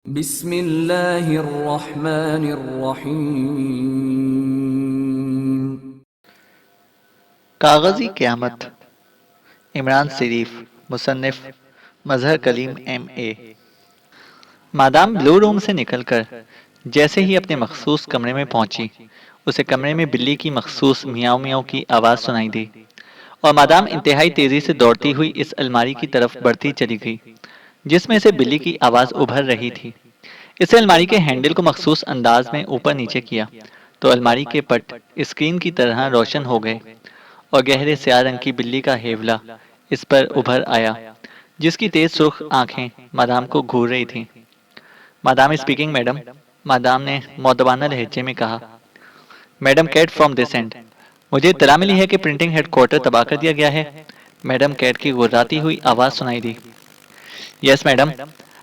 बिस्मिल्लाहिर्रहमानिर्रहीम। कागज़ी क़यामत। इमरान शरीफ, मुसन्निफ Mazhar Kaleem MA। Madame Blue Room से निकलकर जैसे ही अपने मखसूस कमरे में पहुंची, उसे कमरे में बिल्ली की मखसूस मियाओ मियाओ की आवाज़ सुनाई दी और मादाम इंतहाई तेजी से दौड़ती हुई इस अलमारी की तरफ बढ़ती चली गई जिसमें से बिल्ली की आवाज़ उभर रही थी। इसे अलमारी के हैंडल को मखसूस अंदाज में ऊपर नीचे किया तो अलमारी के पट स्क्रीन की तरह रोशन हो गए और गहरे स्याह रंग की बिल्ली का हेवला इस पर उभर आया, जिसकी तेज सुर्ख आंखें मादाम को घूर रही थीं। मादाम स्पीकिंग मैडम, मादाम ने मौदबाना लहजे में कहा। Madam Kate from this end, मुझे इत्तला मिली है कि प्रिंटिंग हेडक्वार्टर तबाह कर दिया गया है। मैडम कैट की गुर्राती हुई आवाज़ सुनाई दी। यस मैडम,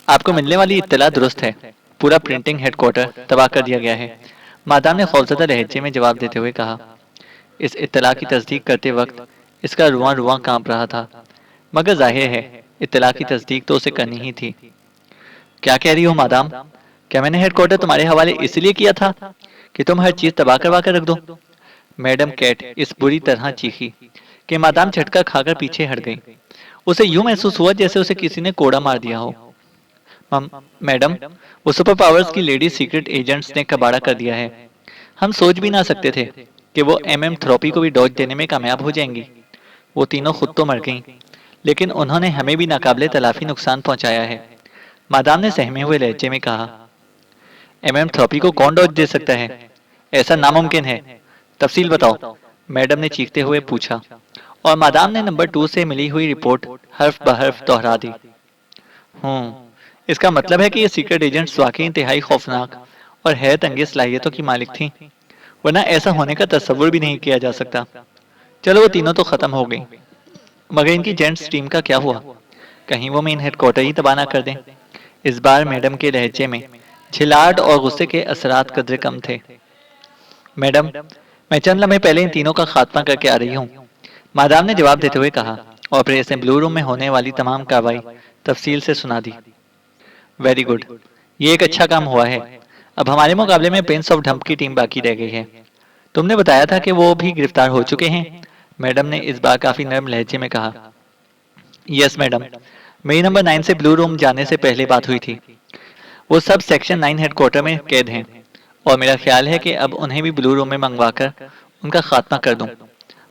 आपको मिलने वाली इत्तला दुरुस्त है। पूरा प्रिंटिंग हेडक्वार्टर तबाह कर दिया गया है, मादाम ने खौफजदा लहजे में जवाब देते हुए कहा। इस इत्तला की तस्दीक करते वक्त इसका रुआं रुआं कांप रहा था, मगर जाहिर है इत्तला की तस्दीक तो उसे करनी ही थी। क्या कह रही हो मादाम? क्या मैंने हेडक्वार्टर तुम्हारे हवाले इसलिए किया था कि तुम हर चीज तबाह करवा कर रख दो? मैडम कैट इस बुरी तरह चीखी कि मादाम झटका खाकर पीछे हट गई। उसे यूं महसूस हुआ जैसे उसे किसी ने कोड़ा मार दिया हो। मैडम, वो सुपर पावर्स की लेडी सीक्रेट एजेंट्स ने कबाड़ा कर दिया है। हम सोच भी ना सकते थे कि वो थ्रोपी को भी डॉज देने में कामयाब हो जाएंगी। वो तीनों खुद तो मर गईं, लेकिन उन्होंने हमें भी नाकाबिले तलाफी नुकसान पहुंचाया है, मादाम ने सहमे हुए लहजे में कहा। थ्रोपी को कौन डॉज दे सकता है? ऐसा नामुमकिन है। तफसील बताओ, मैडम ने चीखते हुए पूछा और मादाम ने नंबर 2 से मिली हुई रिपोर्ट हर्फ बहर्फ दोहरा दी। इसका मतलब है कि ये सीक्रेट एजेंट्स वाकई इंतहाई खौफनाक और हैरत अंगेज सलाहियतों की मालिक थी, वरना ऐसा होने का तस्वुर भी नहीं किया जा सकता। चलो वो तीनों तो खत्म हो गई, मगर इनकी जेंट्स टीम का क्या हुआ? कहीं वो मेन हेडक्वार्टर ही तबाह ना कर दें। इस बार मैडम के लहजे में झिलाहट और गुस्से के असरात कदरे कम थे। मैडम, मैं चंद लम्हे पहले इन तीनों का खात्मा करके आ रही हूँ, मादाम ने जवाब देते हुए कहा और फिर इसने ब्लू रूम में होने वाली तमाम कार्रवाई तफसील से सुना दी। वेरी गुड, ये एक अच्छा काम हुआ है। अब हमारे मुकाबले में प्रिंस ऑफ ढंप की टीम बाकी रह गई है। तुमने बताया था कि वो भी गिरफ्तार हो चुके हैं, मैडम ने इस बार काफी नरम लहजे में कहा। यस मैडम, मेरी नंबर 9 से ब्लू रूम जाने से पहले बात हुई थी। वो सब सेक्शन 9 हेडक्वार्टर में कैद हैं और मेरा ख्याल है कि अब उन्हें भी ब्लू रूम में मंगवाकर उनका खात्मा कर दूं,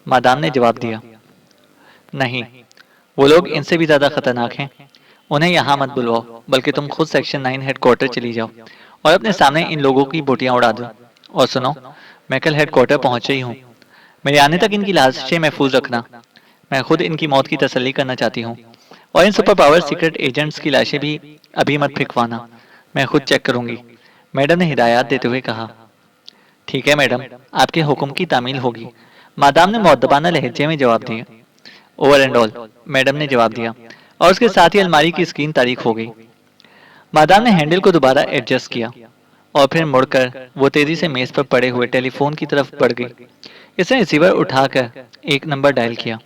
मादाम ने जवाब दिया। नहीं, वो लोग इनसे भी ज्यादा खतरनाक हैं। उन्हें यहाँ मत बुलवाओ, बल्कि तुम खुद सेक्शन 9 हेडक्वार्टर चली जाओ और अपने सामने इन लोगों की बोटियां उड़ा दो। और सुनो, मैं कल हेडक्वार्टर पहुंच रही हूँ। मेरे आने तक इनकी लाशें महफूज रखना। मैं खुद इनकी मौत की तसल्ली करना चाहती हूँ और इन सुपर पावर सीक्रेट एजेंट्स की लाशें भी अभी मत फेंकवाना, मैं खुद चेक करूंगी, मैडम ने हिदायत देते हुए कहा। ठीक है मैडम, आपके हुक्म की तामील होगी, मादाम ने मुअद्दबाना लहजे में जवाब दिया। ओवर एंड ऑल, मैडम ने जवाब दिया और उसके साथ ही अलमारी की स्क्रीन तारीख हो गई। मादाम ने हैंडल को दोबारा एडजस्ट किया और फिर मुड़कर वो तेजी से मेज पर पड़े हुए टेलीफोन की तरफ बढ़ गई। इसने रिसीवर उठाकर एक नंबर डायल किया।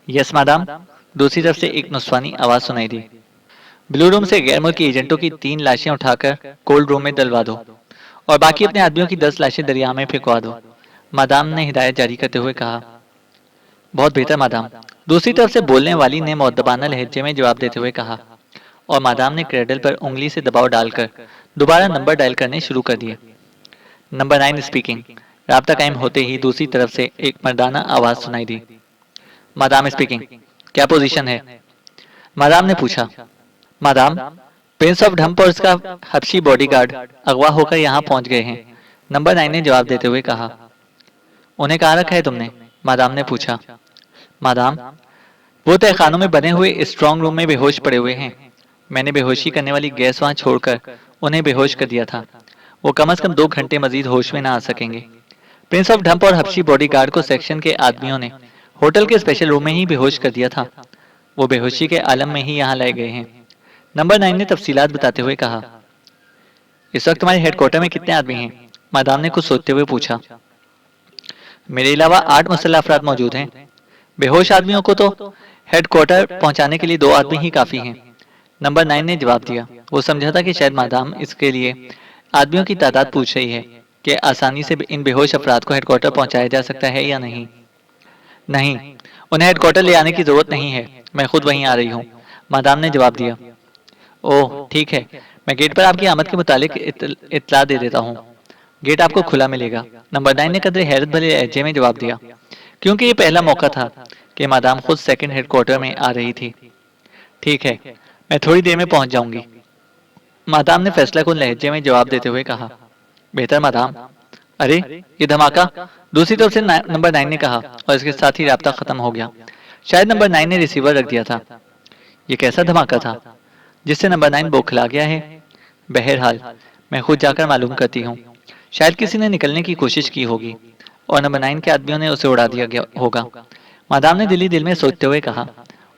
यस मादाम, दूसरी तरफ से एक नुस्वानी आवाज सुनाई दी। ब्लू रूम से गैर मुल्की एजेंटों की 3 लाशें उठाकर कोल्ड रूम में डलवा दो और बाकी अपने आदमियों की 10 लाशें दरिया में फेंकवा दो, मादाम ने हिदायत जारी करते हुए कहा। बहुत बेहतर मादाम, दूसरी तरफ से बोलने वाली ने मुअद्दबाना लहजे में जवाब देते हुए कहा और मादाम ने क्रेडल पर उंगली से दबाव डालकर दोबारा नंबर डायल करने शुरू कर दिए। Number 9 speaking. राब्ता कायम होते ही दूसरी तरफ से एक मर्दाना आवाज सुनाई दी। मादाम स्पीकिंग, क्या पोजीशन है? मादाम ने पूछा। मादाम, प्रिंस ऑफ ढम्प और उसका हबशी बॉडीगार्ड अगवा होकर यहाँ पहुंच गए हैं, नंबर 9 ने जवाब देते हुए कहा। उन्हें कहाँ रखा है तुमने? मादाम ने पूछा। मादाम, वो तहखानों में बने हुए स्ट्रांग रूम में बेहोश पड़े हुए हैं। मैंने बेहोशी करने वाली गैस वहां छोड़कर उन्हें बेहोश कर दिया था। वो कम से कम 2 घंटे मजीद होश में ना आ सकेंगे। प्रिंस ऑफ ढम्प और हबशी बॉडीगार्ड को सेक्शन के आदमियों ने होटल के स्पेशल रूम में ही बेहोश कर दिया था। वो बेहोशी के आलम में ही यहाँ लाए गए हैं, नंबर 9 ने तफसीलात बताते हुए कहा। इस वक्त हमारे हेडक्वार्टर में कितने आदमी हैं? मादाम ने कुछ सोचते हुए पूछा। मेरे अलावा 8 मुसल्लह अफराद मौजूद हैं। बेहोश आदमियों को तो हेडक्वार्टर पहुंचाने के लिए 2 आदमी ही काफी हैं। नंबर 9 ने जवाब दिया। वो समझा था कि शायद मादाम इसके लिए आदमियों की तादाद पूछ रही है कि आसानी से इन बेहोश अफराद को हेडक्वार्टर पहुंचाया जा सकता है या नहीं। नहीं, उन्हें हेडक्वार्टर ले आने की जरूरत नहीं है, मैं खुद वहीं आ रही हूँ, मादाम ने जवाब दिया। ओह ठीक है, मैं गेट पर आपकी आमद के मुतालिक इत्तला दे देता हूँ। गेट आपको खुला मिलेगा, नंबर 9 ने कदरे हैरत भरे लहजे में जवाब दिया, क्योंकि ये पहला मौका था कि मादाम खुद सेकंड हेडक्वार्टर में आ रही थी। ठीक है, मैं थोड़ी देर में पहुंच जाऊंगी, मादाम ने फैसलाकुन लहजे में जवाब देते हुए कहा। बेहतर मादाम। अरे ये धमाका, दूसरी तरफ से नंबर 9 ने कहा और इसके साथ ही राब्ता खत्म हो गया। शायद नंबर 9 ने रिसीवर रख दिया था। ये कैसा धमाका था जिससे नंबर 9 बौखला गया है? बहरहाल मैं खुद जाकर मालूम करती हूँ। शायद किसी ने निकलने की कोशिश की होगी और नंबर 9 के आदमियों ने उसे उड़ा दिया गया होगा, मादाम ने दिली दिल में सोचते हुए कहा।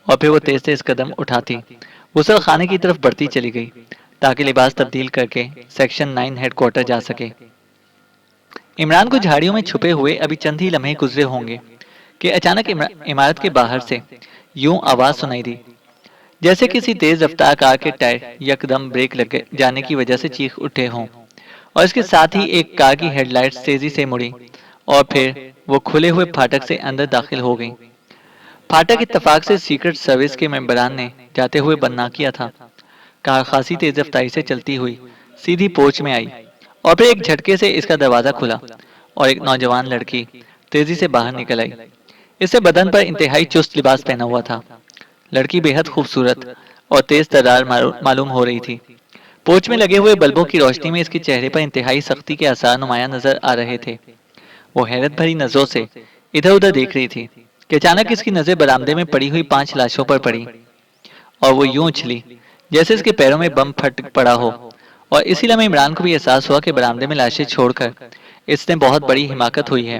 और फिर वो तेज तेज कदम उठाती गुसल खाने की तरफ बढ़ती चली गई ताकि लिबास तब्दील करके सेक्शन 9 हेडक्वार्टर जा सके। इमरान को झाड़ियों में छुपे हुए अभी चंद ही लम्हे गुजरे होंगे कि अचानक इमारत के बाहर से यूं आवाज सुनाई दी जैसे किसी तेज रफ्तार कार के टायर यकदम ब्रेक लग जाने की वजह से चीख उठे हों, और इसके साथ ही एक कार की हेडलाइट्स तेजी से मुड़ी और फिर वो खुले हुए फाटक से अंदर दाखिल हो गई। फाटक इत्तेफाक से सीक्रेट सर्विस के मेंबरान ने जाते हुए बंद ना किया था। कार खासी तेज रफ्तारी से चलती हुई सीधी पोर्च में आई और फिर एक झटके से इसका दरवाजा खुला और एक नौजवान लड़की तेजी से बाहर निकल आई। इससे बदन पर इंतहाई चुस्त लिबास पहना हुआ था। लड़की बेहद खूबसूरत और तेज तर्रार मालूम हो रही थी। पोर्च में लगे हुए बल्बों की रोशनी में इसके चेहरे पर इंतहाई सख्ती के आसार नुमायां नजर आ रहे थे। वो हैरत भरी नजरों से इधर उधर देख रही थी कि अचानक इसकी नजर बरामदे में पड़ी हुई 5 लाशों पर पड़ी और वो यूं उछली जैसे इसके पैरों में बम फट पड़ा हो। और इसी लम्हे इमरान को भी एहसास हुआ कि बरामदे में लाशें छोड़कर इसने बहुत बड़ी हिमाकत हुई है।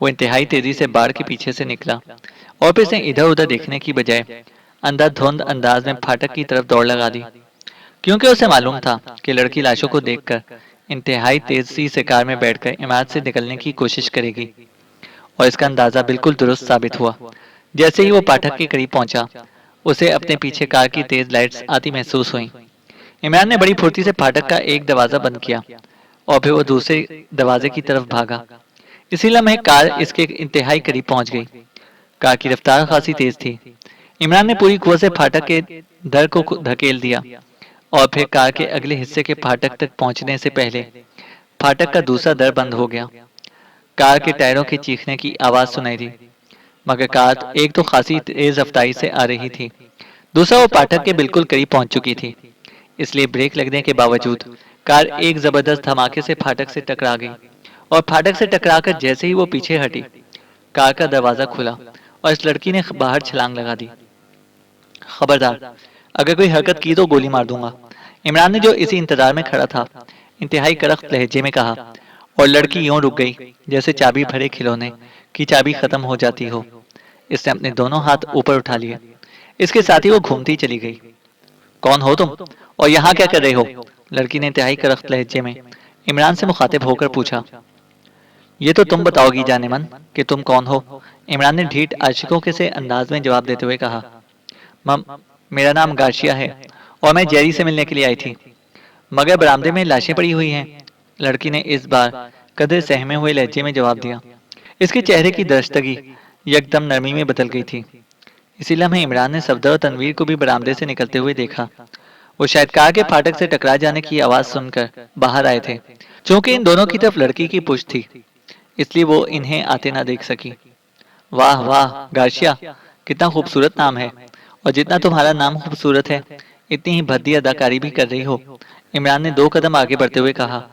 वो इंतहाई तेजी से बाढ़ के पीछे से निकला और फिर से इधर उधर देखने की बजाय अंधाधुंध अंदाज में फाटक की तरफ दौड़ लगा दी, क्योंकि उसे मालूम था कि लड़की लाशों को देखकर इंतहाई तेजी से कार में बैठकर इमारत से निकलने की कोशिश करेगी। और इसका अंदाजा बिल्कुल दुरुस्त साबित हुआ। जैसे ही वो पाठक के करीब पहुंचा, उसे अपने पीछे कार की तेज लाइट्स आती महसूस हुई। इमरान ने बड़ी फुर्ती से फाटक का एक दरवाजा बंद किया और फिर वो दूसरे दरवाजे की तरफ भागा। इसी लम्हे कार इसके इंतहाई करीब पहुंच गई। कार की रफ्तार खासी तेज थी। इमरान ने पूरी कुव्वत से फाटक के दर को धकेल दिया और फिर कार के अगले हिस्से के फाटक तक पहुंचने से पहले फाटक का दूसरा दर बंद हो गया। कार के टायरों के चीखने की आवाज सुनाई दी, मगर कार एक तो खासी तेज रफ्तारी से आ रही थी, दूसरा वो फाटक के बिल्कुल करीब पहुंच चुकी थी। इसलिए ब्रेक लगने के बावजूद कार एक जबरदस्त धमाके से फाटक से टकरा गई और फाटक से टकराकर जैसे ही वो पीछे हटी, कार का दरवाजा खुला और इस लड़की ने बाहर छलांग लगा दी। खबरदार, अगर कोई हरकत की तो गोली मार दूंगा, इमरान ने जो इसी इंतजार में खड़ा था इंतहाई कड़क लहजे में कहा। और लड़की यूं रुक गई जैसे चाबी भरे खिलौने की चाबी खत्म हो जाती हो। इसने अपने दोनों हाथ ऊपर उठा लिए। इसके साथ ही वो घूमती चली गई। कौन हो तुम और यहाँ क्या कर रहे हो? लड़की ने इंतहाई कड़क लहजे में इमरान से मुखातिब होकर पूछा। ये तो तुम बताओगी जाने मन कि तुम कौन हो, इमरान ने ढीठ आशिकों के से अंदाज में जवाब देते हुए कहा। मम, मेरा नाम गार्शिया है और मैं जेरी से मिलने के लिए आई थी, मगर बरामदे में लाशें पड़ी हुई हैं, लड़की ने इस बार कदर सहमे हुए लहजे में जवाब दिया। इसके चेहरे की दरस्तगी यकदम नरमी में बदल गई थी। इसी लम्हे इमरान ने सफदर और तनवीर को भी बरामदे से निकलते हुए देखा। वो शायद कार के फाटक से टकरा जाने की आवाज सुनकर बाहर आए थे। चूंकि इन दोनों की तरफ लड़की की पुश्त थी, इसलिए वो इन्हें आते ना देख सकी। वाह वाह गार्शिया, कितना खूबसूरत नाम है, और जितना तुम्हारा नाम खूबसूरत है इतनी ही भद्दी अदाकारी भी कर रही हो, इमरान ने 2 कदम आगे बढ़ते हुए कहा।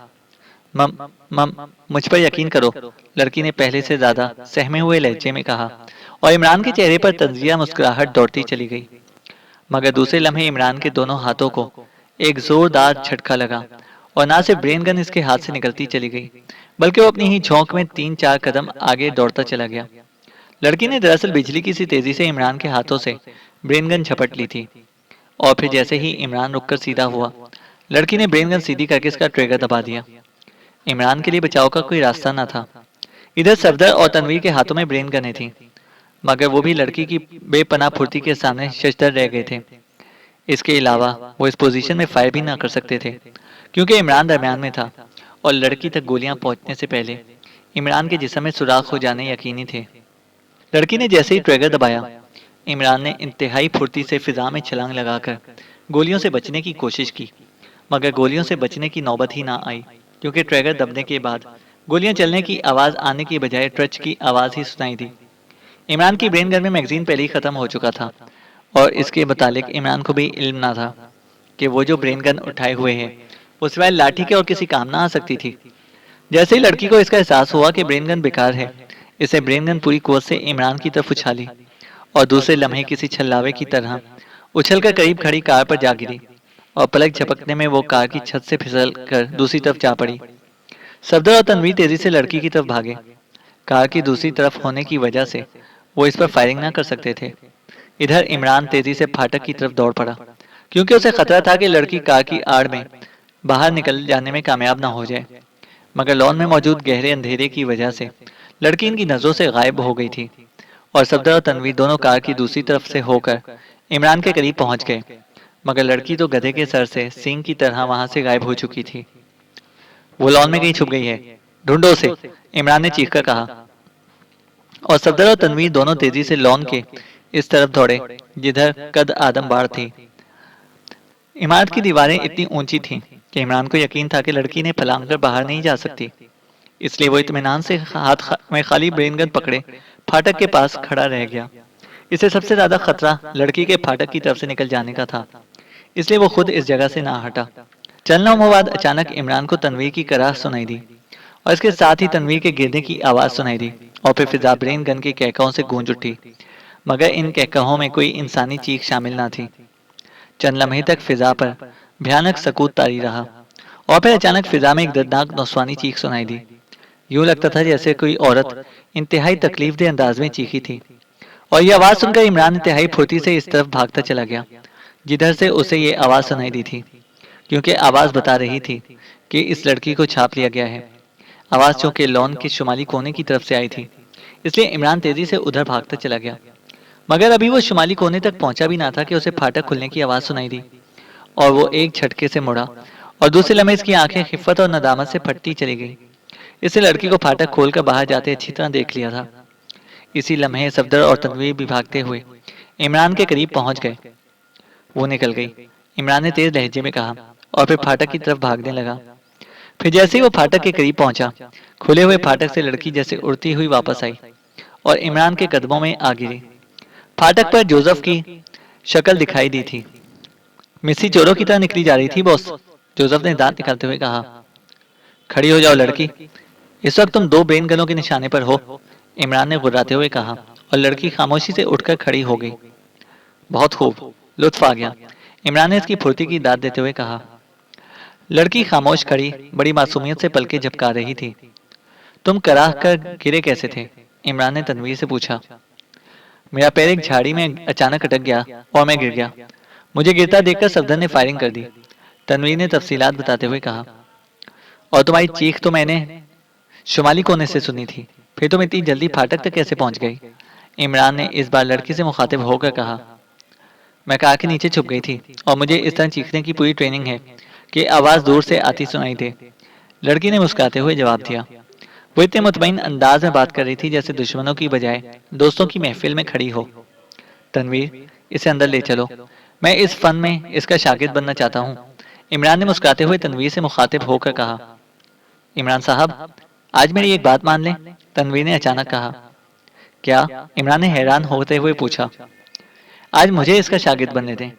मम मम मुझ पर यकीन करो, लड़की ने पहले से ज्यादा सहमे हुए लहजे में कहा और इमरान के चेहरे पर तंजिया मुस्कुराहट दौड़ती चली गई। मगर दूसरे लम्हे इमरान के दोनों हाथों को एक जोरदार झटका लगा और ना सिर्फ ब्रेन गन इसके हाथ से निकलती चली गई, बल्कि वो अपनी ही झोंक में 3-4 कदम आगे दौड़ता चला गया। लड़की ने दरअसल बिजली की सी तेजी से इमरान के हाथों से ब्रेन गन झपट ली थी और फिर जैसे ही इमरान रुककर सीधा हुआ, लड़की ने ब्रेन गन सीधी करके इसका ट्रिगर दबा दिया। इमरान के लिए बचाव का कोई रास्ता न था। इधर सफदर और तनवीर के हाथों में ब्रेन गनें थीं, मगर वो भी लड़की की बेपनाह फुर्ती के सामने शशदर रह गए थे। इसके अलावा वो इस पोजीशन में फायर भी ना कर सकते थे क्योंकि इमरान दरमियान में था और लड़की तक गोलियां पहुंचने से पहले इमरान के जिस्म में सुराख हो जाने यकीनी थे। लड़की ने जैसे ही ट्रिगर दबाया, इमरान ने इंतहाई फुर्ती से फिजा में छलांग लगाकर गोलियों से बचने की कोशिश की, मगर गोलियों से बचने की नौबत ही ना आई क्योंकि ट्रिगर दबने के बाद गोलियां चलने की आवाज़ आने की बजाय ट्रच की आवाज़ ही सुनाई दी। इमरान की ब्रेन गन में मैगजीन पहले ही ख़त्म हो चुका था और इसके मुतालिक इमरान को भी इल्म ना था कि वो जो ब्रेन गन उठाए हुए है वो सिवाय लाठी के और किसी काम ना आ सकती थी। जैसे ही लड़की को इसका एहसास हुआ कि ब्रेन गन बेकार है, इसे ब्रेन गन पूरी कुव्वत से इमरान की तरफ उछाली और दूसरे लम्हे किसी छल्लावे की तरह उछलकर करीब खड़ी कार पर जा गिरी और पलक झपकने में वो कार की छत से फिसल कर दूसरी तरफ जा पड़ी। सफदर और तनवीर तेजी से लड़की की तरफ भागे। कार की दूसरी तरफ होने की वजह से वो इस पर फायरिंग ना कर सकते थे। इधर इमरान तेजी से फाटक की तरफ दौड़ पड़ा क्योंकि उसे खतरा था कि लड़की कार की आड़ में बाहर निकल जाने में कामयाब ना हो जाए, मगर लॉन में मौजूद गहरे अंधेरे की वजह से लड़की इनकी नजरों से गायब हो गई थी और सफदर और तनवीर दोनों कार की दूसरी तरफ से होकर इमरान के करीब पहुंच गए, मगर लड़की तो गधे के सर से सींग की तरह वहां से गायब हो चुकी थी। वो लॉन में कहीं छुप गई है, ढूंढो उसे, इमरान ने चीखकर कहा और सफदर और तनवीर दोनों तेजी से लॉन के इस तरफ दौड़े जिधर कद आदम बाढ़ थी। इमारत की दीवारें इतनी ऊंची थीं कि इमरान को यकीन था कि लड़की ने फलांग कर बाहर नहीं जा सकती, इसलिए वो इत्मीनान से में खाली ब्रेन गन पकड़े फाटक के पास खड़ा रह गया। इसे सबसे ज्यादा खतरा लड़की के फाटक की तरफ से निकल जाने का था, इसलिए वो खुद इस जगह से ना हटा। चंद लम्हों बाद अचानक इमरान को तनवीर की कराह सुनाई दी और इसके साथ ही तनवीर के गिरने की आवाज सुनाई दी और फिर फिजा ब्रेन गन के कहकाओं से गूंज उठी, मगर इन कहकाओं में कोई इंसानी चीख शामिल ना थी। चंद लम्हे तक फिजा पर भयानक सकूत तारी रहा और फिर अचानक फिजा में एक दर्दनाक नौसवानी चीख सुनाई दी। यूं लगता था जैसे कोई औरत इंतहाई तकलीफदेह अंदाज में चीखी थी और यह आवाज सुनकर इमरान इंतहाई फुर्ती से इस तरफ भागता चला गया जिधर से उसे ये आवाज सुनाई दी थी, क्योंकि आवाज बता रही थी कि इस लड़की को छाप लिया गया है। आवाज चूंकि लॉन के शुमाली कोने की तरफ से आई थी, इसलिए इमरान तेजी से उधर भागता चला गया, मगर अभी वो शुमाली कोने तक पहुंचा भी ना था कि उसे फाटक खुलने की आवाज सुनाई दी और वो एक झटके से मुड़ा और दूसरे लम्हे इसकी आंखें खिफ़्फ़त और नदामत से फटती चली गई। इससे लड़की को फाटक खोलकर बाहर जाते अच्छी तरह देख लिया था। इसी लम्हे सफदर और तनवीर भी भागते हुए इमरान के करीब पहुंच गए। वो निकल गई, इमरान ने तेज लहजे में कहा और फिर फाटक की तरफ भागने लगा। फिर जैसे ही वो फाटक के करीब पहुंचा, खुले हुए फाटक से लड़की जैसे उड़ती हुई वापस आई और इमरान के कदमों में आ गिरी। फाटक पर जोसेफ की शक्ल दिखाई दी थी। मिस्सी चोरों की तरह निकली जा रही थी बॉस, जोसेफ ने दांत निकालते हुए कहा। खड़ी हो जाओ लड़की, इस वक्त तुम दो ब्रेन गनों के निशाने पर हो, इमरान ने गुर्राते हुए कहा और लड़की खामोशी से उठकर खड़ी हो गई। बहुत खूब, लुत्फ आ गया, इमरान ने इसकी फुर्ती की दाद देते हुए कहा। लड़की खामोश खड़ी बड़ी मासूमियत से पलके झपका रही थी। तुम कराह कर गिरे कैसे थे? इमरान ने तनवीर से पूछा। मेरा पैर एक झाड़ी में अचानक अटक गया और मैं गिर गया। मुझे गिरता देखकर सफदर ने फायरिंग कर दी, तनवीर ने तफसीलात बताते हुए कहा। और तुम्हारी चीख तो मैंने शुमाली कोने से सुनी थी, फिर तुम इतनी जल्दी फाटक तक कैसे पहुंच गई? इमरान ने इस बार लड़की से मुखातिब होकर कहा। मैं कार के नीचे छुप गई थी और मुझे इस तरह चीखने की पूरी ट्रेनिंग है कि आवाज दूर से आती सुनाई दे, लड़की ने मुस्कुराते हुए जवाब दिया। वो इतने मुतमईन अंदाज में बात कर रही थी जैसे दुश्मनों की बजाय दोस्तों की महफिल में खड़ी हो। तनवीर, इसे अंदर ले चलो, मैं इस फन में इसका शागिर्द बनना चाहता हूँ, इमरान ने मुस्कुराते हुए तनवीर से मुखातिब होकर कहा। इमरान साहब, आज मेरी एक बात मान लें, तनवीर ने अचानक कहा। क्या? इमरान ने हैरान होते हुए पूछा। आज मुझे इसका शागिर्द बनने दें,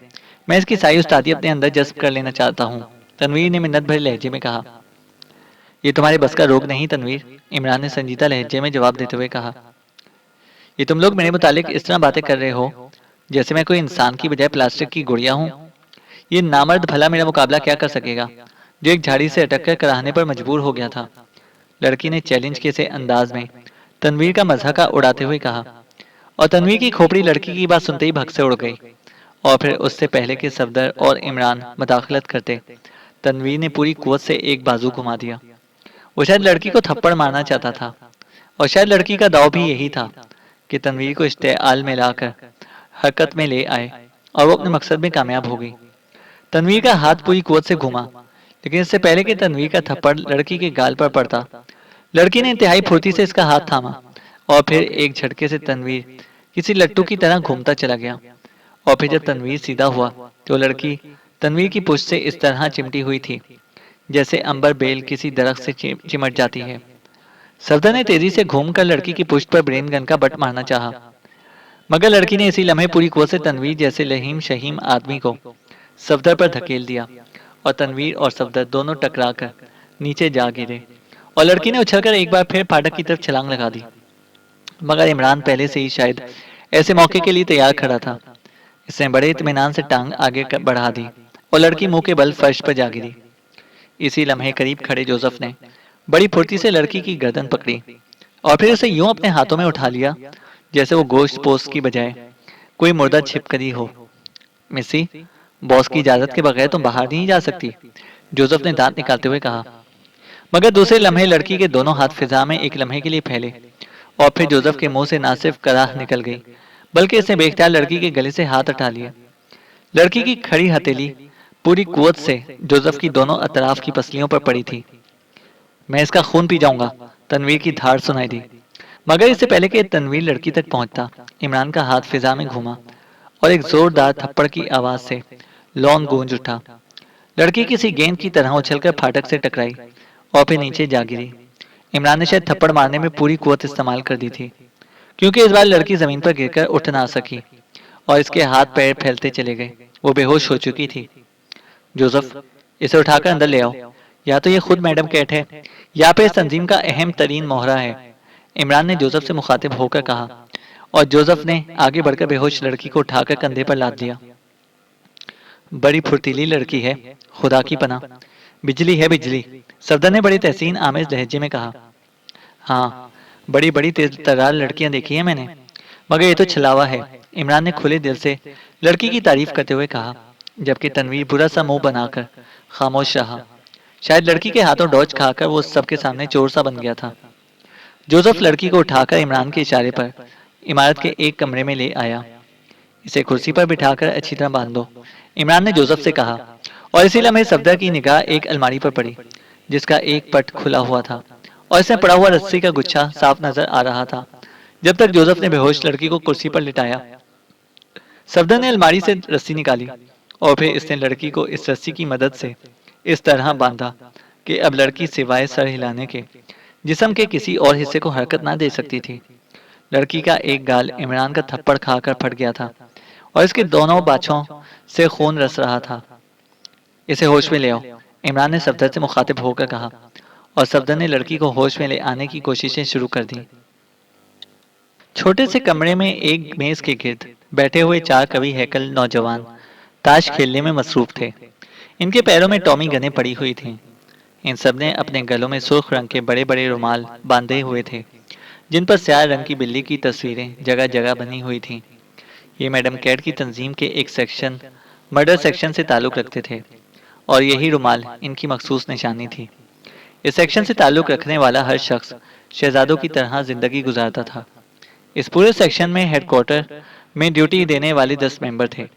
मैं इसकी सारी उस्तादी अपने अंदर जज्ब कर लेना चाहता हूँ, तनवीर ने मिन्नत भरे लहजे में कहा। ये तुम्हारे बस का रोग नहीं तनवीर, इमरान ने संजीदा लहजे में जवाब देते हुए कहा। ये तुम लोग मेरे मुतालिक इस तरह बातें कर रहे हो जैसे मैं कोई इंसान की बजाय प्लास्टिक की गुड़िया हूँ। ये नामर्द भला मेरा मुकाबला क्या कर सकेगा जो एक झाड़ी से अटक कर कराहने पर मजबूर हो गया था? लड़की ने चैलेंज के से अंदाज में तनवीर का मजाका उड़ाते हुए कहा और तनवीर की खोपड़ी लड़की की बात सुनते ही भग से उड़ गई और फिर उससे पहले कि सफदर और इमरान मदाखलत करते, तनवीर ने पूरी कुव्वत से एक बाजू घुमा दिया। वो शायद लड़की को थप्पड़ मारना चाहता था और शायद लड़की का दाव भी यही था कि तनवीर को इश्तेआल में लाकर हरकत में ले आए। और वो अपने मकसद में कामयाब हो गई। तनवीर का हाथ पूरी कुवत से घूमा, लेकिन इससे पहले कि तनवीर का थप्पड़ लड़की के गाल पर पड़ता, लड़की ने इंतहाई फुर्ती से इसका हाथ थामा और फिर एक झटके से तनवीर किसी लट्टू की तरह घूमता चला गया। और फिर जब तनवीर सीधा हुआ तो लड़की तनवीर की पुष्ट से इस तरह चिमटी हुई थी जैसे अंबर बेल किसी दरख्त से चिमट जाती है। सफदर ने तेजी से घूमकर लड़की की पुष्ट पर ब्रेन गन का बट मारना चाहा, मगर लड़की ने इसी लम्हे पूरी कुवत से तनवीर जैसे लहीम शहीम आदमी को सफदर पर धकेल दिया और तनवीर और सफदर दोनों टकराकर नीचे जा गिरे और लड़की ने उछलकर एक बार फिर फाटक की तरफ छलांग लगा दी। मगर इमरान पहले से ही शायद ऐसे मौके के लिए तैयार खड़ा था। इसने बड़े इत्मीनान से टांग आगे बढ़ा दी और लड़की मुंह के बल फर्श पर जा गिरी। इसी लम्हे करीब खड़े जोसेफ ने बड़ी फुर्ती से लड़की की गर्दन पकड़ी और फिर उसे यूं अपने हाथों में उठा लिया जैसे वो गोश्त पोस्ट की बजाय कोई मुर्दा छिपकली हो। मिसी, बॉस की इजाजत के बगैर तुम बाहर नहीं जा सकती, जोसेफ ने दांत निकालते हुए कहा। मगर दूसरे लम्हे लड़की के दोनों हाथ फिजा में एक लम्हे के लिए फैले और फिर जोसेफ के मुंह से ना सिर्फ कराह निकल गई बल्कि इसने बेख्तियार लड़की के गले से हाथ हटा लिए। लड़की की खड़ी हथेली पूरी कुवत से जोसेफ की दोनों अतराफ की पसलियों पर पड़ी थी। मैं इसका खून पी जाऊंगा, तनवीर की धार सुनाई दी। मगर इससे पहले कि तनवीर लड़की तक पहुंचता, इमरान का हाथ फिजा में घूमा और एक जोरदार थप्पड़ की आवाज से लॉन गूंज उठा। लड़की किसी गेंद की तरह उछलकर फाटक से टकराई और फिर नीचे जा गिरी। इमरान ने शायद थप्पड़ मारने में पूरी कुवत इस्तेमाल कर दी थी, क्योंकि इस बार लड़की जमीन पर गिरकर उठ ना सकी और इसके हाथ पैर फैलते चले गए। वो बेहोश हो चुकी थी। जोसेफ, इसे उठाकर अंदर ले आओ। या तो ये खुद मैडम कैट है या फिर इस तंजीम का अहम तरीन मोहरा है, इमरान ने जोसेफ से मुखातिब होकर कहा और जोसेफ ने आगे बढ़कर बेहोश लड़की को उठाकर कंधे पर लाद दिया। बड़ी फुर्तीली लड़की है, खुदा की पनाह, बिजली है बिजली, सफदर ने बड़ी तहसीन आमेज लहजे में कहा। हाँ, बड़ी बड़ी तेज तर्रार लड़कियां देखी है मैंने, मगर ये तो छलावा है, इमरान ने खुले दिल से लड़की की तारीफ करते हुए कहा, जबकि तनवीर बुरा सा मुंह बनाकर खामोश रहा। शायद लड़की के हाथों डॉज खाकर वो सबके सामने चोर सा बन गया था। जोसेफ लड़की को उठाकर इमरान के इशारे पर इमारत के एक कमरे में ले आया। इसे कुर्सी पर बिठाकर अच्छी तरह बांध दो, इमरान ने जोसेफ से कहा और इसी लम्हे सफदर की निगाह एक अलमारी पर पड़ी जिसका एक पट खुला हुआ था और इसमें पड़ा हुआ रस्सी का गुच्छा साफ नजर आ रहा था। जब तक जोसेफ ने बेहोश लड़की को कुर्सी पर लिटाया, सफदर ने अलमारी से रस्सी निकाली और फिर इसने लड़की को इस रस्सी की मदद से इस तरह बांधा कि अब लड़की सिवाय सर हिलाने के जिस्म के किसी और हिस्से को हरकत ना दे सकती थी। लड़की का एक गाल इमरान का थप्पड़ खाकर फट गया था और इसके दोनों बाछों से खून रस रहा था। इसे होश में ले आओ, इमरान ने सफदर से मुखातिब होकर कहा और सफदर ने लड़की को होश में ले आने की कोशिशें शुरू कर दी। छोटे से कमरे में एक मेज के गिर्द बैठे हुए चार कवि हैकल नौजवान ताश खेलने में मसरूफ थे। इनके पैरों में टॉमी गने पड़ी हुई थीं। इन सब ने अपने गलों में सुर्ख रंग के बड़े बड़े रुमाल बांधे हुए थे जिन पर स्याह रंग की बिल्ली की तस्वीरें जगह जगह बनी हुई थीं। ये मैडम कैट की तंजीम के एक सेक्शन, मर्डर सेक्शन से ताल्लुक़ रखते थे और यही रुमाल इनकी मखसूस निशानी थी। इस सेक्शन से ताल्लुक़ रखने वाला हर शख्स शहजादों की तरह जिंदगी गुजारता था। इस पूरे सेक्शन में हेडक्वार्टर में ड्यूटी देने वाले 10 मेंबर थे,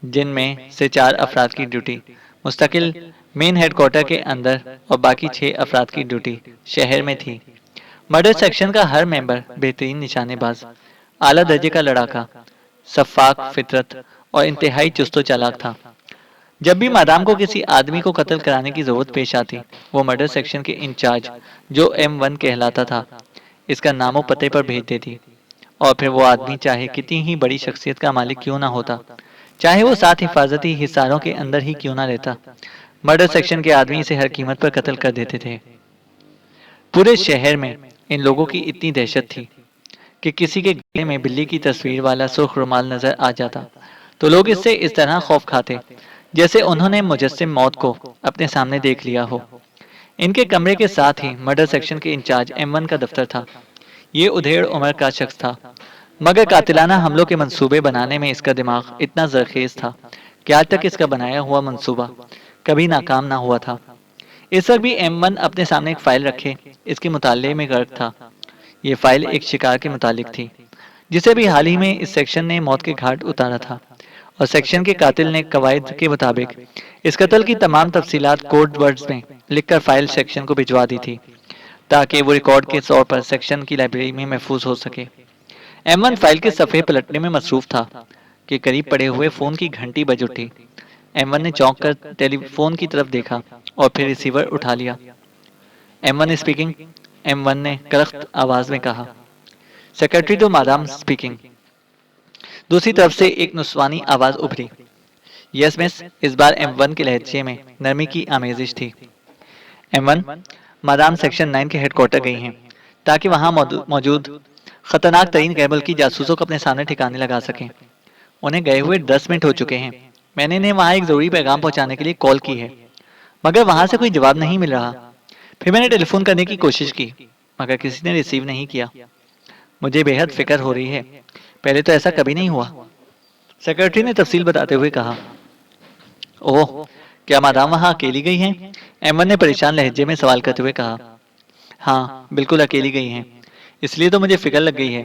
जिनमें से 4 अफराद की ड्यूटी मुस्तकिल मेन हेडक्वार्टर के अंदर और बाकी 6 अफराद की ड्यूटी शहर में थी। मर्डर सेक्शन का हर मेंबर बेहतरीन निशानेबाज, आला दर्जे का लड़ाका, सफाक फितरत और इंतहाई चुस्तो चालाक था। जब भी मादाम को किसी आदमी को कत्ल कराने की जरूरत पेश आती, वो मर्डर सेक्शन के इंचार्ज जो M1 कहलाता था, इसका नामो पते पर भेज देती और फिर वो आदमी चाहे कितनी ही बड़ी शख्सियत का मालिक क्यों ना होता, चाहे वो 7 हिफाजती हिसारों के अंदर ही क्यों ना रहता, मर्डर सेक्शन के आदमी इसे हर कीमत पर कत्ल कर देते थे। पूरे शहर में इन लोगों की इतनी दहशत थी कि किसी के गले में बिल्ली की तस्वीर वाला सुर्ख रुमाल नजर आ जाता तो लोग इससे इस तरह खौफ खाते जैसे उन्होंने मुजस्सिम मौत को अपने सामने देख लिया हो। इनके कमरे के साथ ही मर्डर सेक्शन के इंचार्ज M1 का दफ्तर था। ये उधेड़ उम्र का शख्स था, मगर कातिलाना हमलों के मंसूबे बनाने में इसका दिमाग इतना जरखेज था कि आज तक इसका बनाया हुआ मंसूबा कभी नाकाम ना हुआ था। इस वक्त भी M1 अपने सामने एक फाइल रखे इसके मुताले में गर्क था। ये फाइल एक शिकार के मुतालिक थी जिसे भी हाल ही में इस सेक्शन ने मौत के घाट उतारा था और सेक्शन के कातिल ने कवायद के मुताबिक इस कत्ल की तमाम तफसीलात कोड वर्ड्स में लिखकर फाइल सेक्शन को भिजवा दी थी, ताकि वो रिकॉर्ड के तौर पर सेक्शन की लाइब्रेरी में महफूज हो सके। M1 फाइल के सफ़े पलटने में मसरूफ था कि करीब पड़े हुए फ़ोन की घंटी बज उठी। M1 ने चौंक कर टेलीफोन की तरफ देखा और फिर रिसीवर उठा लिया। M1 स्पीकिंग, M1 ने करख्त आवाज में कहा। सेक्रेटरी तो मादाम स्पीकिंग। दूसरी तरफ से एक नुस्वानी आवाज उभरी। यस मिस, इस बार M1 के लहजे में नरमी की आमेजिश थी। M1, मादाम सेक्शन 9 के हेडक्वार्टर गई हैं ताकि वहां मौजूद खतरनाक तरीन गैबल की जासूसों को अपने सामने ठिकाने लगा सकें। उन्हें गए हुए 10 मिनट हो चुके हैं। मैंने इन्हें वहां एक जरूरी पैगाम पहुंचाने के लिए कॉल की है, मगर वहां से कोई जवाब नहीं मिल रहा। फिर मैंने टेलीफोन करने की कोशिश की, मगर किसी ने रिसीव नहीं किया। मुझे बेहद फिक्र हो रही है, पहले तो ऐसा कभी नहीं हुआ। सेक्रेटरी ने तफसील बताते हुए कहा। ओह, क्या मादाम वहां अकेली गई हैं? एमन ने परेशान लहजे में सवाल करते हुए कहा। हाँ, बिल्कुल अकेली गई हैं। इसलिए तो मुझे फिक्र लग गई है,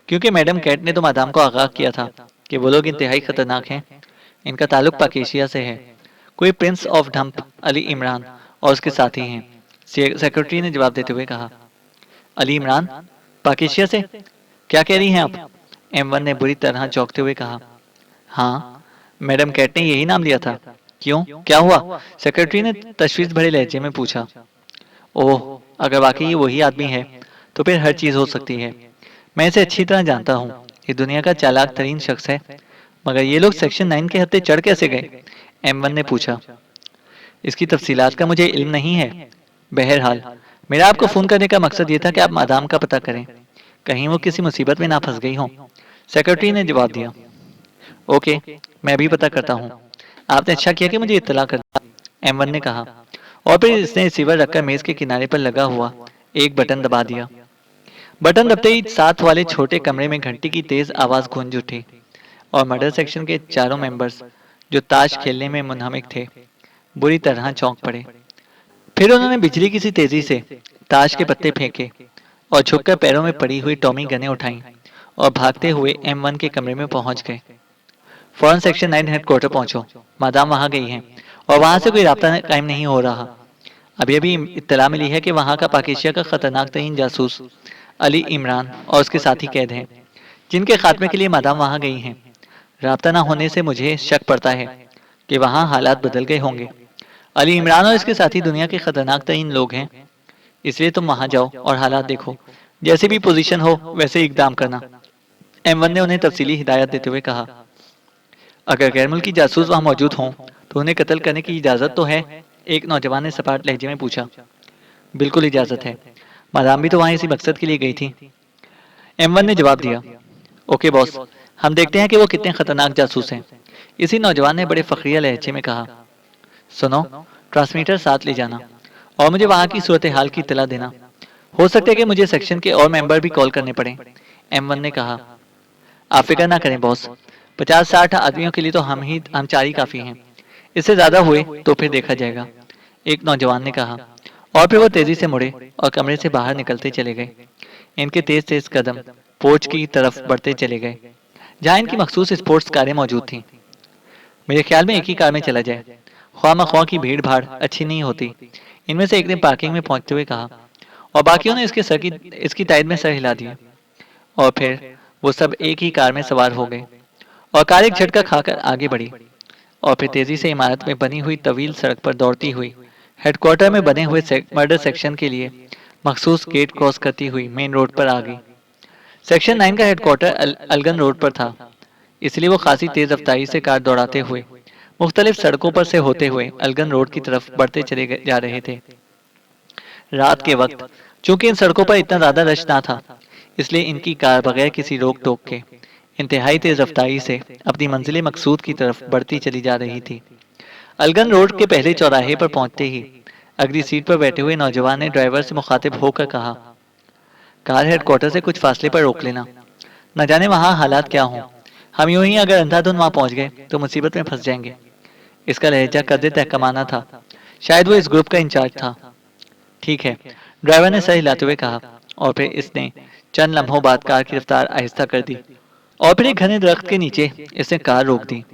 क्योंकि मैडम कैट ने तो मादाम को आगाह किया था कि वो लोग इंतहाई खतरनाक हैं। इनका ताल्लुक पाकिस्तान से है। कोई प्रिंस ऑफ ढंप अली इमरान और उसके साथी हैं। सेक्रेटरी ने जवाब देते हुए कहा। अली इमरान, पाकिस्तान से? क्या कह रही हैं आप? M1 ने बुरी तरह चौंकते हुए कहा। हाँ, मैडम कैट ने यही नाम लिया था। क्यों, क्या हुआ? सेक्रेटरी ने तशवीश भरे लहजे में पूछा। ओह, अगर वाकई ये वही आदमी है तो फिर हर चीज हो सकती है। मैं इसे अच्छी तरह जानता हूँ। ये दुनिया का चालाक तरीन शख्स है। मगर ये लोग सेक्शन 9 के हत्थे चढ़ कैसे गए? M1 ने पूछा। इसकी तफसीलात का मुझे इल्म नहीं है। बहरहाल, मेरा आपको फोन करने का मकसद ये था कि आप मादाम का पता करें, कहीं वो किसी मुसीबत में ना फंस गई हो। सेक्रेटरी ने जवाब दिया। ओके, मैं भी पता करता हूँ। आपने अच्छा किया कि मुझे इत्तला कर दिया, M1 ने कहा, और फिर इसने रिसीवर रखकर मेज के किनारे पर लगा हुआ एक बटन दबा दिया। बटन दबते ही साथ वाले छोटे कमरे में घंटी की तेज आवाज गूंज उठी और मर्डर सेक्शन के चारों मेंबर्स, जो ताश खेलने में मुनहमिक थे, बुरी तरह चौंक पड़े। फिर उन्होंने बिजली की सी तेजी से ताश के पत्ते फेंके और झुककर पैरों में पड़ी हुई टॉमी गनें उठाईं और भागते हुए M1 के कमरे में पहुंच गए। फौरन सेक्शन 9 हेडक्वार्टर पहुंचो, मादाम वहां गई हैं और वहां से कोई राब्ता कायम नहीं हो रहा। अभी अभी इत्तला मिली है कि वहां का पाकिस्तान का खतरनाक तरीन जासूस अली इमरान और उसके साथी कैद हैं, जिनके खात्मे के लिए मादाम वहां गई हैं। राब्ता न होने से मुझे शक पड़ता है कि वहां हालात बदल गए होंगे। अली इमरान और इसके साथी दुनिया के खतरनाक तरीन लोग हैं, इसलिए तुम वहां जाओ और हालात देखो। जैसी भी पोजीशन हो वैसे ही इकदाम करना। M1 ने उन्हें तफसीली हिदायत देते हुए कहा। अगर गैर मुल्की जासूस वहां मौजूद हों तो उन्हें कत्ल करने की इजाजत तो है? एक नौजवान ने सपाट लहजे में पूछा। बिल्कुल इजाजत है, मादाम भी तो वहां इसी मकसद के लिए गई थी, M1 ने जवाब दिया। ओके बॉस, हम देखते हैं कि वो कितने खतरनाक जासूस हैं, इसी नौजवान ने बड़े फखरिया लहजे में कहा। सुनो, ट्रांसमीटर साथ ले जाना और मुझे वहां की सूरत हाल की इत्तला देना। हो सकता है कि मुझे सेक्शन के और मेंबर भी कॉल करने पड़े, M1 ने कहा। आप फिक्र ना करें बॉस, 50-60 आदमियों के लिए तो हम चार ही काफी हैं। इससे ज्यादा हुए तो फिर देखा जाएगा, एक नौजवान ने कहा, और फिर वो तेजी से मुड़े और कमरे से बाहर निकलते चले गए। इनके तेज तेज कदम पोर्च की तरफ बढ़ते चले गए, जहां इनकी मखसूस स्पोर्ट्स कारें मौजूद थीं। मेरे ख्याल में एक ही कार में चला जाए, ख्वाह की भीड़ भाड़ अच्छी नहीं होती, इनमें से एक ने पार्किंग में पहुंचते हुए कहा, और बाकियों ने इसकी तायद में सर हिला दिया। और फिर वो सब एक ही कार में सवार हो गए और कार एक झटका खाकर आगे बढ़ी और फिर तेजी से इमारत में बनी हुई तवील सड़क पर दौड़ती हुई हेडक्वार्टर में बने हुए मर्डर सेक्शन के लिए मखसूस गेट क्रॉस करती हुई मेन रोड पर आ गई। सेक्शन 9 का हेडक्वार्टर अलगन रोड पर था, इसलिए वो खासी तेज रफ्तारी से कार दौड़ाते हुए मुख्तलिफ सड़कों पर से होते हुए अलगन रोड की तरफ बढ़ते चले जा रहे थे। रात के वक्त चूंकि इन सड़कों पर इतना ज्यादा रश ना था, इसलिए इनकी कार बगैर किसी रोक टोक के इंतहाई तेज रफ्तारी से अपनी मंजिल मकसूद की तरफ बढ़ती चली जा रही थी। अलगन रोड के पहले चौराहे पर पहुंचते ही अगली सीट पर बैठे हुए नौजवान ने ड्राइवर से मुखातिब होकर कहा, कार हेडक्वार्टर से कुछ फासले पर रोक लेना, न जाने वहां हालात क्या हों। हम यूं ही अगर अंधाधुंध वहां पहुंच गए तो मुसीबत में फंस जाएंगे। इसका लहजा कदर तहकमाना था, शायद वो इस ग्रुप का इंचार्ज था। ठीक है, ड्राइवर ने सर हिलाते हुए कहा, और फिर इसने चंद लम्हों बाद कार की रफ्तार आहिस्ता कर दी और फिर एक घने दरख्त के नीचे इसने कार रोक दी।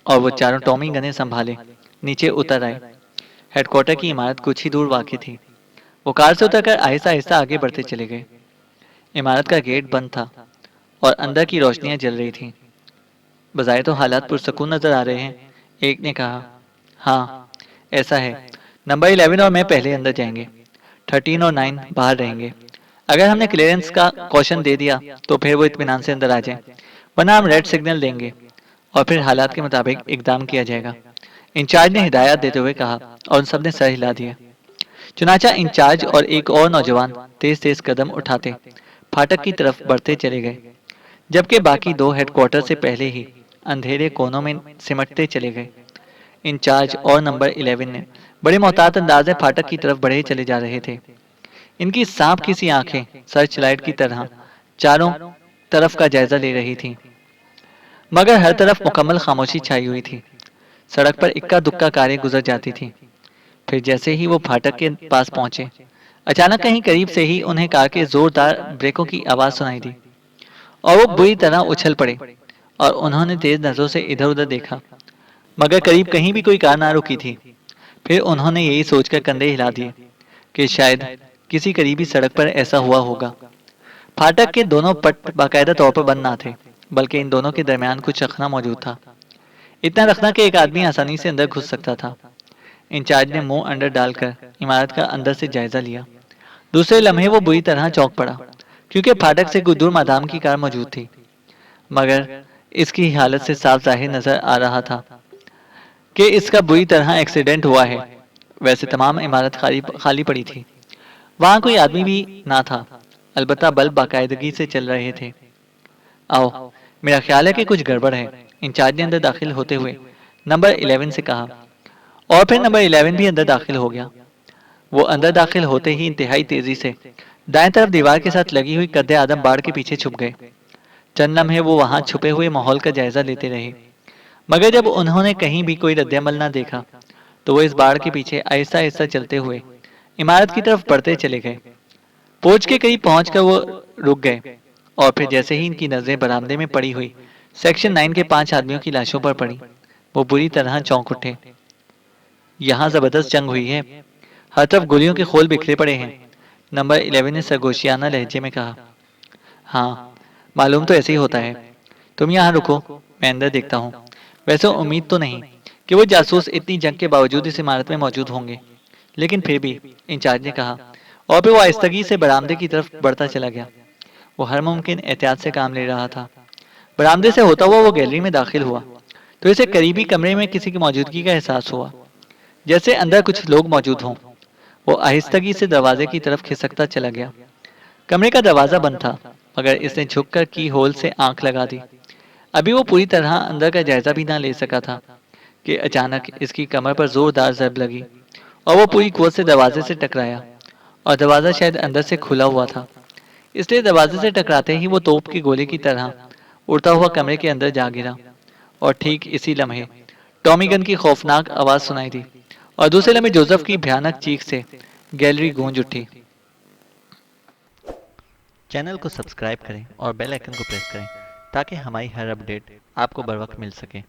और वो चारों टॉमी गने संभाले नीचे उतर आए। हेडक्वार्टर की इमारत कुछ ही दूर वाक़ई थी। वो कार से उतरकर आहिस्ता आहिस्ता आगे बढ़ते चले गए। इमारत का गेट बंद था और अंदर की रोशनियां जल रही थीं। बजाय तो हालात पुरसकून नजर आ रहे हैं, एक ने कहा। हाँ, ऐसा है। नंबर 11 और मैं पहले अंदर जाएंगे। 13 और 9 बाहर रहेंगे। अगर हमने क्लियरेंस का कौशन दे दिया तो फिर वो इत्मीनान से अंदर आ जाए, वरना हम रेड सिग्नल देंगे और फिर हालात के मुताबिक इकदाम किया जाएगा। इंचार्ज ने हिदायत देते हुए कहा और उन सब ने सर हिला दिया। चुनाचा इंचार्ज और एक और नौजवान तेज तेज कदम उठाते फाटक की तरफ बढ़ते चले गए, जबकि बाकी दो हेडक्वार्टर से पहले ही अंधेरे कोनों में सिमटते चले गए। इंचार्ज और नंबर 11 ने बड़े मोहतात अंदाज में फाटक की तरफ बढ़े चले जा रहे थे। इनकी सांप की सी आंखें सर्च लाइट की तरह चारों तरफ का जायजा ले रही थीं, मगर हर तरफ मुकम्मल खामोशी छाई हुई थी। सड़क पर इक्का दुक्का कारें गुजर जाती थीं। फिर जैसे ही वो फाटक के पास पहुंचे, अचानक कहीं करीब से ही उन्हें कार के जोरदार ब्रेकों की आवाज सुनाई दी और वो बुरी तरह उछल पड़े और उन्होंने तेज नजरों से इधर उधर देखा, मगर करीब कहीं भी कोई कार ना रुकी थी। फिर उन्होंने यही सोचकर कंधे हिला दिए कि शायद किसी करीबी सड़क पर ऐसा हुआ होगा। फाटक के दोनों पट बाकायदा तौर पर बंद ना थे, बल्कि इन दोनों के दरमियान कुछ रखना मौजूद था। इतना रखना कि एक आदमी आसानी से अंदर घुस सकता था। इंचार्ज ने मुंह अंदर डालकर इमारत का अंदर से जायजा लिया। दूसरे लम्हे वो बुरी तरह चौंक पड़ा, क्योंकि फाटक से कुछ दूर मादाम की कार मौजूद थी, मगर इसकी हालत से साफ जाहिर नजर आ रहा था कि इसका बुरी तरह एक्सीडेंट हुआ है। वैसे तमाम इमारत खाली खाली पड़ी थी। वहां कोई आदमी भी ना था, अलबत्ता बल्ब बाकायदगी से चल रहे थे। आओ, मेरा ख्याल है कि कुछ गड़बड़ है, इंचार्ज ने अंदर दाखिल होते हुए नंबर 11 से कहा। और फिर नंबर 11 भी अंदर दाखिल हो गया। वो अंदर दाखिल होते ही इंतहाई तेजी से दाएं तरफ दीवार के साथ लगी हुई कद्दे आदम बाड़ के पीछे छुप गए। चंद लम्हे वो वहां छुपे हुए माहौल का जायजा लेते रहे, मगर जब उन्होंने कहीं भी कोई रद्दमल न देखा तो वो इस बाड़ के पीछे आहिस्ता आहिस्ता चलते हुए इमारत की तरफ बढ़ते चले गए। पोर्च के करीब पहुंचकर वो रुक गए और फिर जैसे ही इनकी नजरें बरामदे में पड़ी हुई सेक्शन 9 के 5 आदमियों की लाशों पर पड़ी, वो बुरी तरह चौंक उठे। यहाँ जबरदस्त जंग हुई है, हर तरफ गोलियों के खोल बिखरे पड़े हैं, नंबर 11 ने सरगोशियाना लहजे में कहा। हाँ, मालूम तो ऐसे ही होता है। तुम यहाँ रुको, मैं अंदर देखता हूँ। वैसे उम्मीद तो नहीं कि वो जासूस इतनी जंग के बावजूद इस इमारत में मौजूद होंगे, लेकिन फिर भी, इंचार्ज ने कहा और फिर वो आहिस्तगी से बरामदे की तरफ बढ़ता चला गया। वो हर मुमकिन एहतियात से काम ले रहा था। बरामदे से होता हुआ वो गैलरी में दाखिल हुआ तो इसे करीबी कमरे में किसी की मौजूदगी का एहसास हुआ, जैसे अंदर कुछ लोग मौजूद हों। वो आहिस्तगी से दरवाजे की तरफ खिसकता चला गया। कमरे का दरवाजा बंद था, मगर इसने झुककर की होल से आंख लगा दी। अभी वो पूरी तरह अंदर का जायजा भी ना ले सका था कि अचानक इसकी कमर पर जोरदार जरब लगी और वो पूरी कुवत से दरवाजे से टकराया। और दरवाजा शायद अंदर से खुला हुआ था, इसलिए दरवाजे से टकराते ही वो तोप की गोली की तरह उड़ता हुआ कमरे के अंदर जा गिरा। और ठीक इसी लम्हे टॉमी गन की खौफनाक आवाज सुनाई दी और दूसरे लम्हे जोसेफ की भयानक चीख से गैलरी गूंज उठी। चैनल को सब्सक्राइब करें और बेल आइकन को प्रेस करें ताकि हमारी हर अपडेट आपको बर वक्त मिल सके।